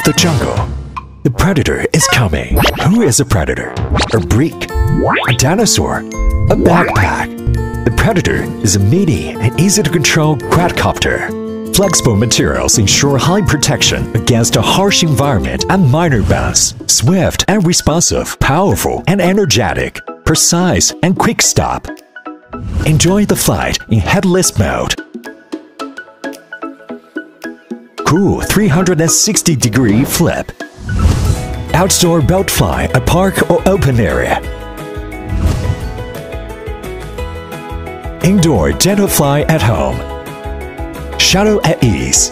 the jungle. The predator is coming. Who is a predator? A brick? A dinosaur? A backpack? The predator is a mini and easy-to-control quadcopter. Flexible materials ensure high protection against a harsh environment and minor bounce. Swift and responsive, powerful and energetic, precise and quick stop. Enjoy the flight in headless mode. Cool 360-degree flip. Outdoor boat fly at park or open area. Indoor gentle fly at home. Shuttle at ease.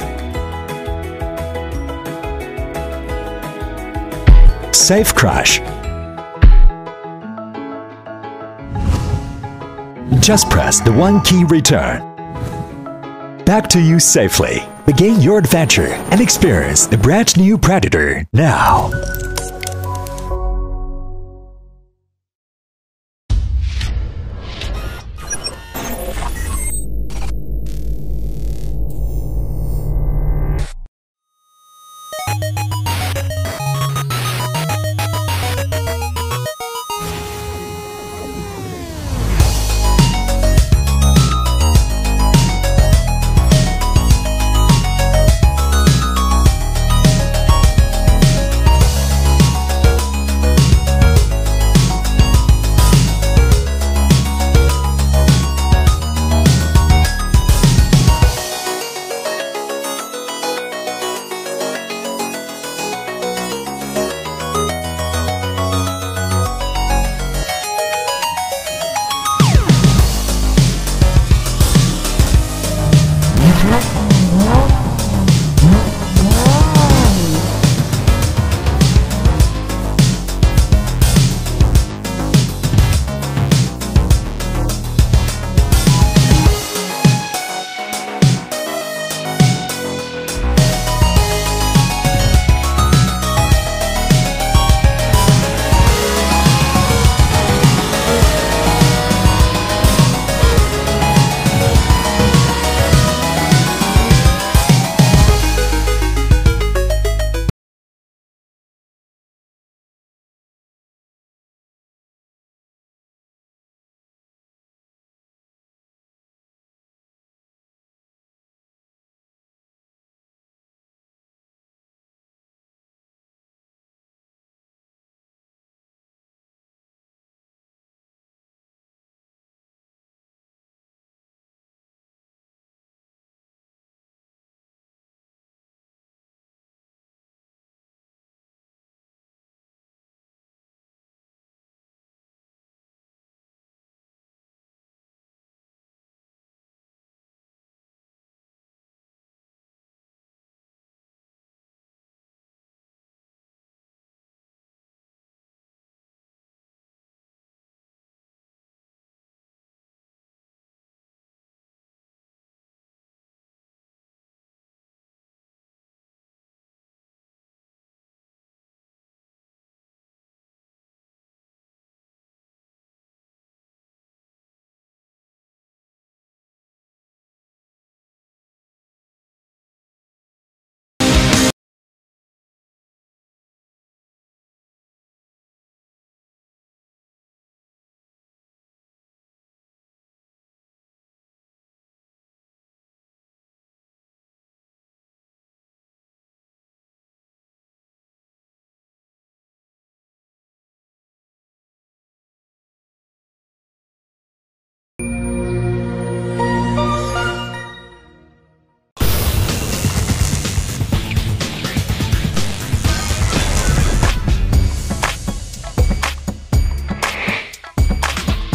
Safe crash. Just press the one key return. Back to you safely. Begin your adventure and experience the brand new Predator now.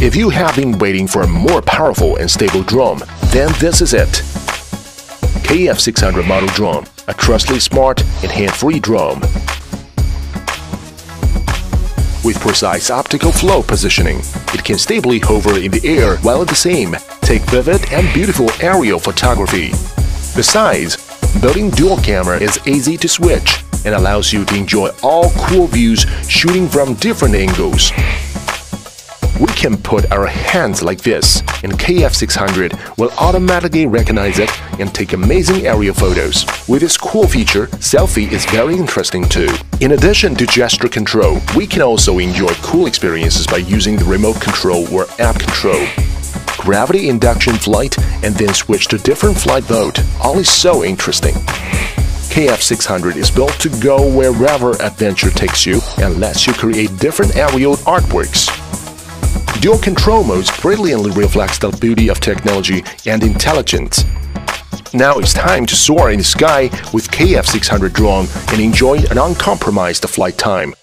If you have been waiting for a more powerful and stable drone, then this is it. KF600 model drone, a trustworthy, smart, and hand-free drone. With precise optical flow positioning, it can stably hover in the air while at the same take vivid and beautiful aerial photography. Besides, built-in dual camera is easy to switch and allows you to enjoy all cool views shooting from different angles. We can put our hands like this, and KF600 will automatically recognize it and take amazing aerial photos. With this cool feature, selfie is very interesting too. In addition to gesture control, we can also enjoy cool experiences by using the remote control or app control. Gravity induction flight and then switch to different flight mode, all is so interesting. KF600 is built to go wherever adventure takes you and lets you create different aerial artworks. Dual control modes brilliantly reflects the beauty of technology and intelligence. Now it's time to soar in the sky with KF600 drone and enjoy an uncompromised flight time.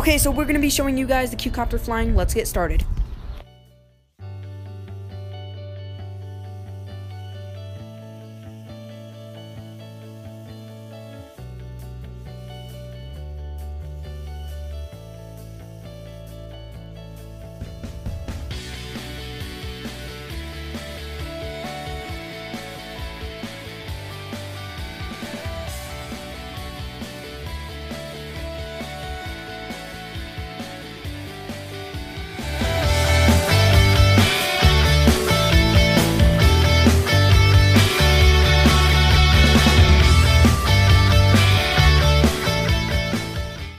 Okay, so we're going to be showing you guys the Qcopter flying. Let's get started.